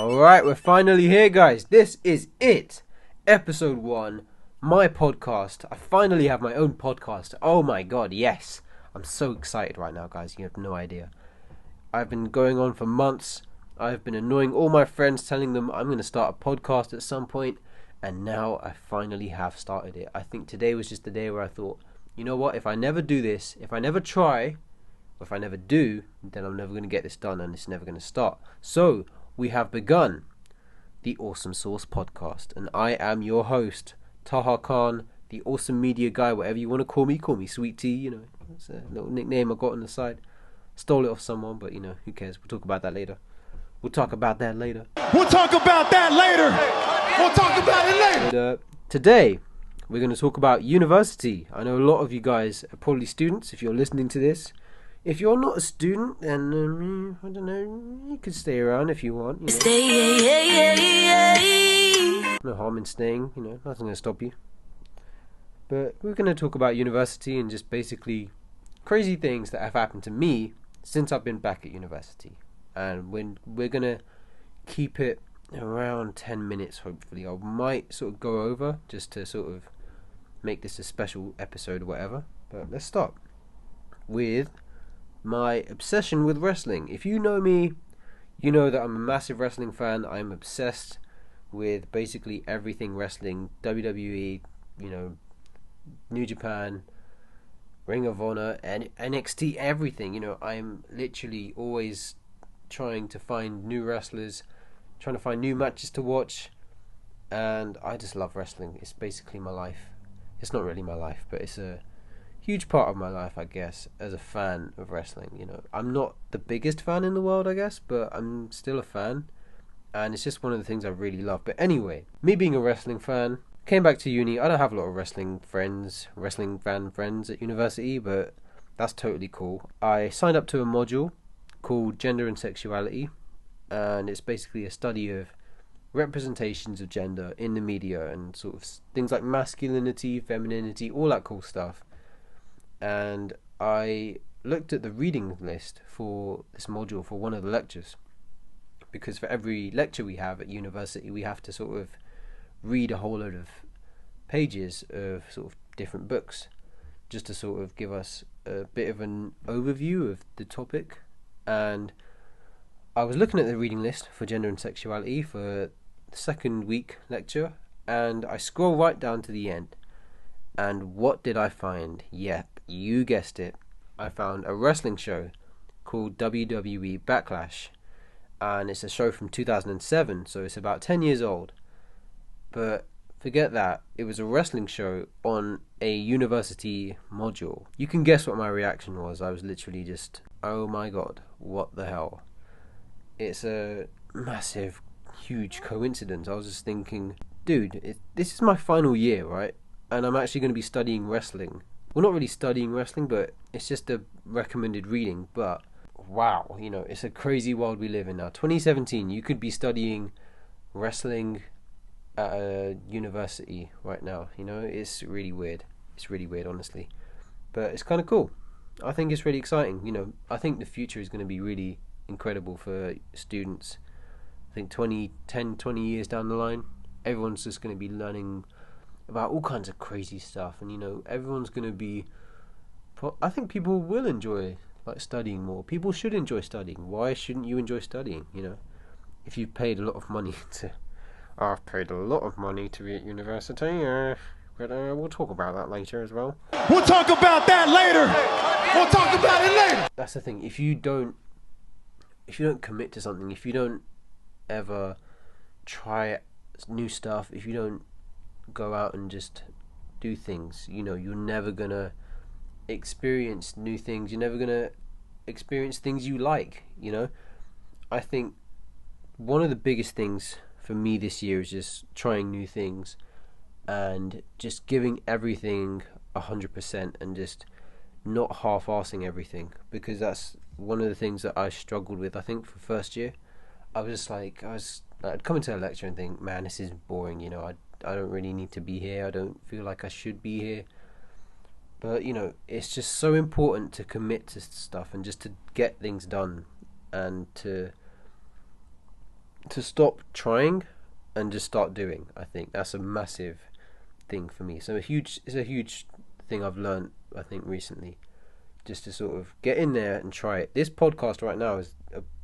Alright, we're finally here, guys. This is it. Episode 1. My podcast. I finally have my own podcast. Oh my god, yes. I'm so excited right now, guys. You have no idea. I've been going on for months. I've been annoying all my friends, telling them I'm going to start a podcast at some point. And now I finally have started it. I think today was just the day where I thought, you know what? If I never do this, if I never try, if I never do, then I'm never going to get this done and it's never going to start. So, we have begun the AWSM Sauce podcast. And I am your host, Taha Khan, the awesome media guy, whatever you want to call me. Call me Sweet Tea, you know. It's a little nickname I got on the side. Stole it off someone, but, you know, who cares? We'll talk about that later. We'll talk about that later. But, today, we're going to talk about university. I know a lot of you guys are probably students if you're listening to this. If you're not a student, then, I don't know, you could stay around if you want. You know. No harm in staying, you know, nothing's going to stop you. But we're going to talk about university and just basically crazy things that have happened to me since I've been back at university. And when we're going to keep it around 10 minutes, hopefully. I might sort of go over just to sort of make this a special episode or whatever. But let's start with my obsession with wrestling. If you know me, you know that I'm a massive wrestling fan. I'm obsessed with basically everything wrestling, WWE, you know, New Japan, Ring of Honor, and NXT, everything. You know, I'm literally always trying to find new wrestlers, trying to find new matches to watch, and I just love wrestling. It's basically my life. It's not really my life, but it's a huge part of my life, I guess, as a fan of wrestling. You know, I'm not the biggest fan in the world, I guess, but I'm still a fan, and it's just one of the things I really love. But anyway, me being a wrestling fan, came back to uni. I don't have a lot of wrestling fan friends at university, but that's totally cool. I signed up to a module called Gender and Sexuality, and it's basically a study of representations of gender in the media and sort of things like masculinity, femininity, all that cool stuff. And I looked at the reading list for this module for one of the lectures, because for every lecture we have at university we have to sort of read a whole load of pages of sort of different books just to sort of give us a bit of an overview of the topic. And I was looking at the reading list for Gender and Sexuality for the second week lecture, and I scroll right down to the end, and what did I find? Yep, you guessed it. I found a wrestling show called WWE Backlash, and it's a show from 2007, so it's about 10 years old. But forget that, it was a wrestling show on a university module. You can guess what my reaction was. I was literally just, oh my god, what the hell? It's a massive, huge coincidence. I was just thinking, dude, this is my final year, right? And I'm actually going to be studying wrestling. Well, not really studying wrestling, but it's just a recommended reading. But wow, you know, it's a crazy world we live in now. 2017, you could be studying wrestling at a university right now. You know, it's really weird. It's really weird, honestly. But it's kind of cool. I think it's really exciting. You know, I think the future is going to be really incredible for students. I think 20 years down the line, everyone's just going to be learning about all kinds of crazy stuff, and you know, everyone's going to be, I think people will enjoy like studying more. People should enjoy studying. Why shouldn't you enjoy studying? You know, if you've paid a lot of money to, I've paid a lot of money to be at university, but we'll talk about that later as well. We'll talk about that later. That's the thing. If you don't commit to something, if you don't ever try new stuff, if you don't go out and just do things, you know, you're never gonna experience new things. You're never gonna experience things you like, you know. I think one of the biggest things for me this year is just trying new things and just giving everything 100% and just not half-assing everything, because that's one of the things that I struggled with. I think for first year I'd come into a lecture and think, man, this is boring, you know, I don't really need to be here, I don't feel like I should be here. But you know, it's just so important to commit to stuff and just to get things done and to to stop trying and just start doing. I think that's a massive thing for me. So it's a huge thing I've learned, I think, recently, just to sort of get in there and try it. This podcast right now is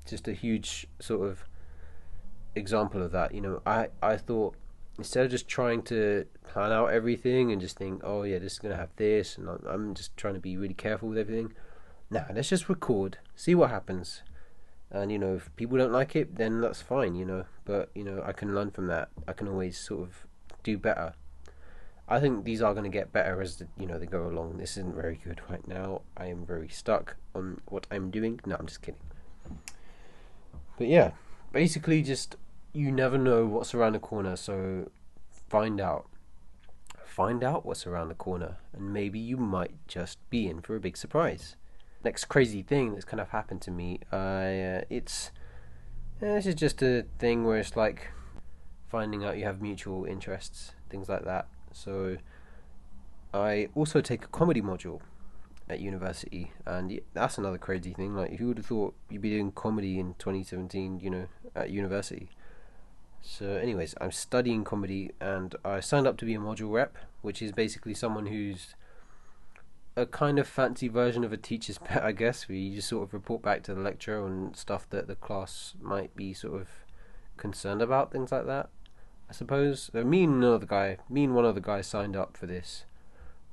just a huge sort of example of that. I thought, instead of just trying to plan out everything and just think, oh yeah, this is gonna have this, and I'm just trying to be really careful with everything. Nah, let's just record, see what happens, and if people don't like it, then that's fine. But I can learn from that. I can always sort of do better. I think these are going to get better as they go along. This isn't very good right now. I am very stuck on what I'm doing. No, I'm just kidding. But yeah, basically just, you never know what's around the corner, so find out what's around the corner, and maybe you might just be in for a big surprise. Next crazy thing that's kind of happened to me, this is just a thing where it's like finding out you have mutual interests, things like that. So I also take a comedy module at university, and that's another crazy thing. Like, who would have thought you'd be doing comedy in 2017, at university? So anyways, I'm studying comedy, and I signed up to be a module rep, which is basically someone who's a kind of fancy version of a teacher's pet, I guess, where you just sort of report back to the lecturer on stuff that the class might be sort of concerned about, things like that, I suppose. So me and one other guy signed up for this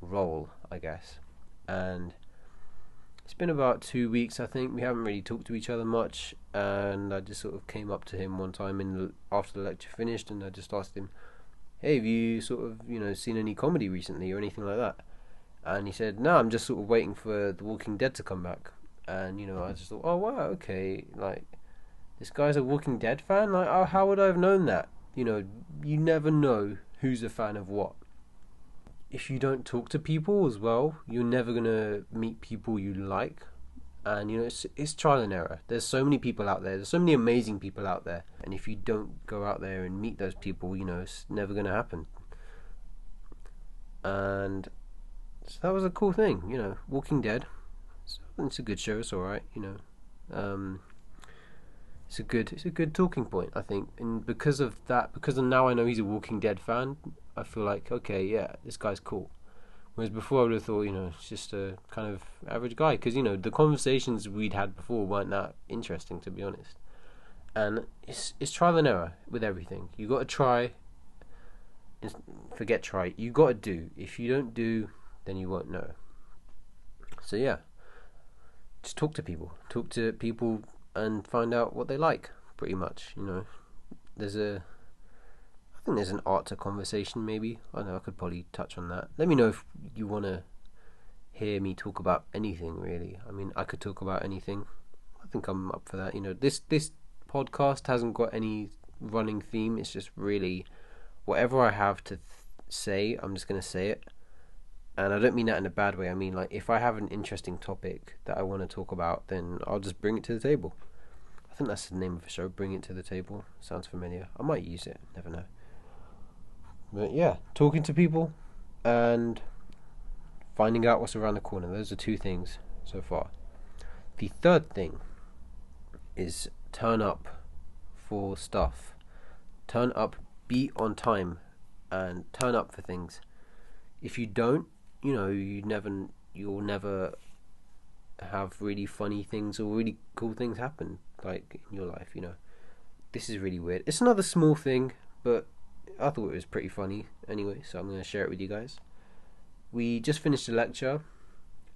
role, I guess, and it's been about 2 weeks, I think. We haven't really talked to each other much, and I just sort of came up to him one time after the lecture finished, and I just asked him, hey, have you sort of seen any comedy recently or anything like that? And he said, no, I'm just sort of waiting for The Walking Dead to come back. And I just thought, oh wow, okay, like, this guy's a Walking Dead fan? Like, oh, how would I have known that? You never know who's a fan of what. If you don't talk to people as well, you're never gonna meet people you like. And it's trial and error. There's so many people out there. There's so many amazing people out there. And if you don't go out there and meet those people, it's never gonna happen. And so that was a cool thing, Walking Dead. It's a good show. It's alright, It's a good talking point, I think, and because of now I know he's a Walking Dead fan, I feel like, okay, yeah, this guy's cool. Whereas before I would have thought, it's just a kind of average guy, because the conversations we'd had before weren't that interesting, to be honest. And it's trial and error with everything. You got to try. Forget try. You got to do. If you don't do, then you won't know. So yeah, just talk to people. And find out what they like, pretty much. I think there's an art to conversation, maybe. I don't know, I could probably touch on that. Let me know if you want to hear me talk about anything, really. I mean, I could talk about anything. I think I'm up for that. This podcast hasn't got any running theme. It's just really whatever I have to say, I'm just going to say it. And I don't mean that in a bad way. I mean, like, if I have an interesting topic that I want to talk about, then I'll just bring it to the table. I think that's the name of the show, Bring It to the Table. Sounds familiar. I might use it, never know. But yeah, talking to people and finding out what's around the corner. Those are 2 things so far. The third thing is turn up for stuff. Turn up, be on time, and turn up for things. If you don't, you'll never have really funny things or really cool things happen, like, in your life. This is really weird. It's another small thing, but I thought it was pretty funny anyway, so I'm going to share it with you guys. We just finished a lecture,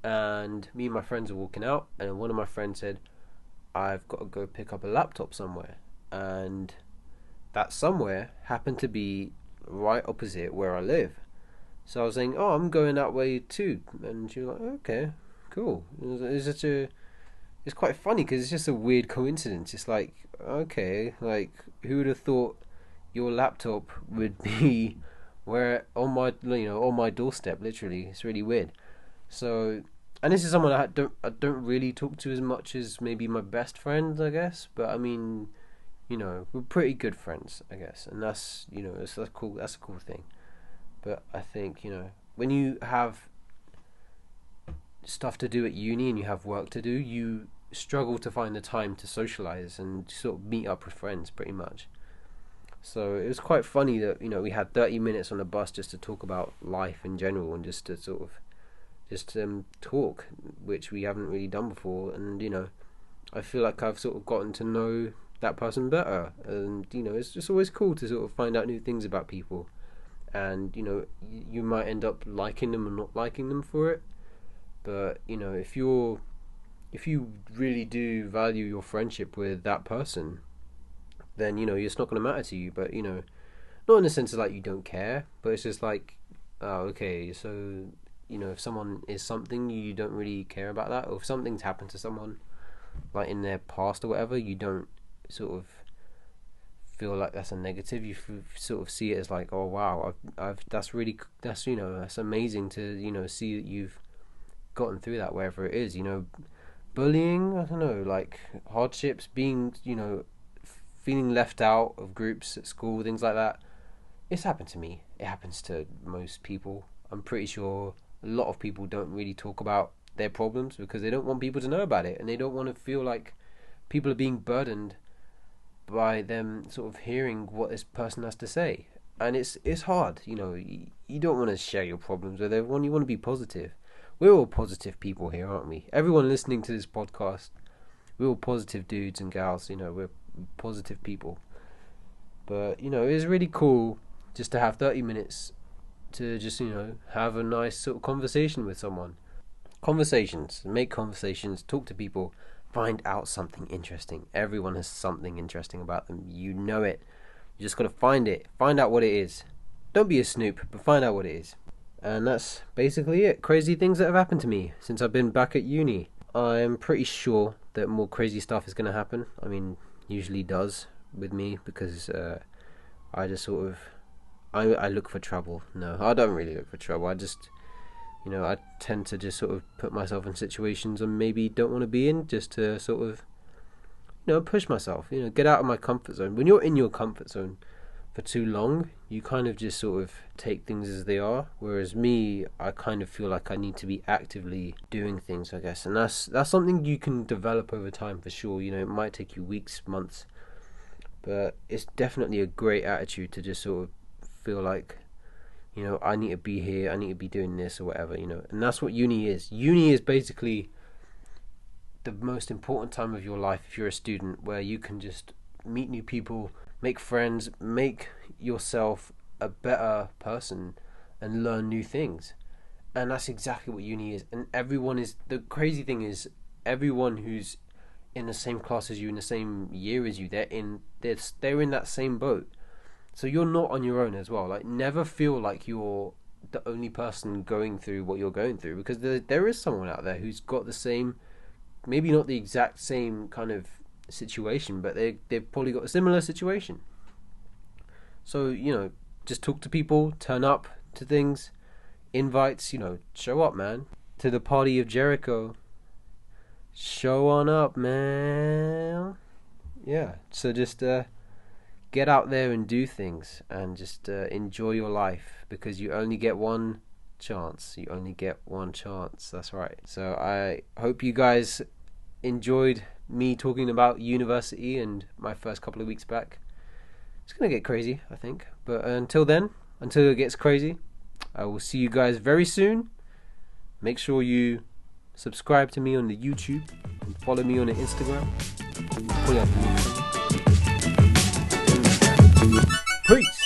and me and my friends are walking out, and one of my friends said, I've got to go pick up a laptop somewhere, and that somewhere happened to be right opposite where I live. So I was saying, oh, I'm going that way too. And she was like, okay, cool. It's quite funny because it's just a weird coincidence. It's like, okay, like, who would have thought your laptop would be on my doorstep, literally. It's really weird. So, and this is someone I don't really talk to as much as maybe my best friends, I guess. But I mean, we're pretty good friends, I guess. And that's cool. That's a cool thing. But I think, when you have stuff to do at uni and you have work to do, you struggle to find the time to socialize and sort of meet up with friends, pretty much. So it was quite funny that we had 30 minutes on the bus just to talk about life in general and just to sort of talk, which we haven't really done before. And I feel like I've sort of gotten to know that person better, and it's just always cool to sort of find out new things about people. And you might end up liking them or not liking them for it, but if you really do value your friendship with that person, then it's not going to matter to you. But not in the sense of like you don't care, but it's just like, oh, okay, so if someone is something, you don't really care about that, or if something's happened to someone like in their past or whatever, you don't sort of feel like that's a negative. You sort of see it as like, oh wow, that's amazing to see that you've gotten through that, wherever it is. Bullying, I don't know, like hardships, being feeling left out of groups at school, things like that. It's happened to me. It happens to most people. I'm pretty sure a lot of people don't really talk about their problems because they don't want people to know about it, and they don't want to feel like people are being burdened by them sort of hearing what this person has to say. And it's hard. You don't want to share your problems with everyone. You want to be positive. We're all positive people here, aren't we? Everyone listening to this podcast, we're all positive dudes and gals. We're positive people. But it's really cool just to have 30 minutes to just have a nice sort of conversation with someone. Make conversations, talk to people, find out something interesting. Everyone has something interesting about them. You know it. You just got to find out what it is. Don't be a snoop, but find out what it is. And that's basically it. Crazy things that have happened to me since I've been back at uni. I'm pretty sure that more crazy stuff is going to happen. I mean, usually does with me, because I just sort of I look for trouble. No, I don't really look for trouble. I just I tend to just sort of put myself in situations I maybe don't want to be in, just to sort of push myself, get out of my comfort zone. When you're in your comfort zone for too long, you kind of just sort of take things as they are. Whereas me, I kind of feel like I need to be actively doing things, I guess. And that's something you can develop over time for sure. It might take you weeks, months, but it's definitely a great attitude to just sort of feel like, I need to be here, I need to be doing this or whatever, and that's what uni is. Uni is basically the most important time of your life if you're a student, where you can just meet new people, make friends, make yourself a better person and learn new things. And that's exactly what uni is. And the crazy thing is, everyone who's in the same class as you, in the same year as you, they're in that same boat. So you're not on your own as well. Like, never feel like you're the only person going through what you're going through, because there is someone out there who's got the same, maybe not the exact same kind of situation, but they've probably got a similar situation. So just talk to people, turn up to things, invites, show up, man, to the party of Jericho. Show on up, man. Yeah, so just get out there and do things, and just enjoy your life, because you only get one chance. That's right. So I hope you guys enjoyed me talking about university and my first couple of weeks back. It's gonna get crazy, I think, but until it gets crazy, I will see you guys very soon. Make sure you subscribe to me on the YouTube and follow me on the Instagram. Peace.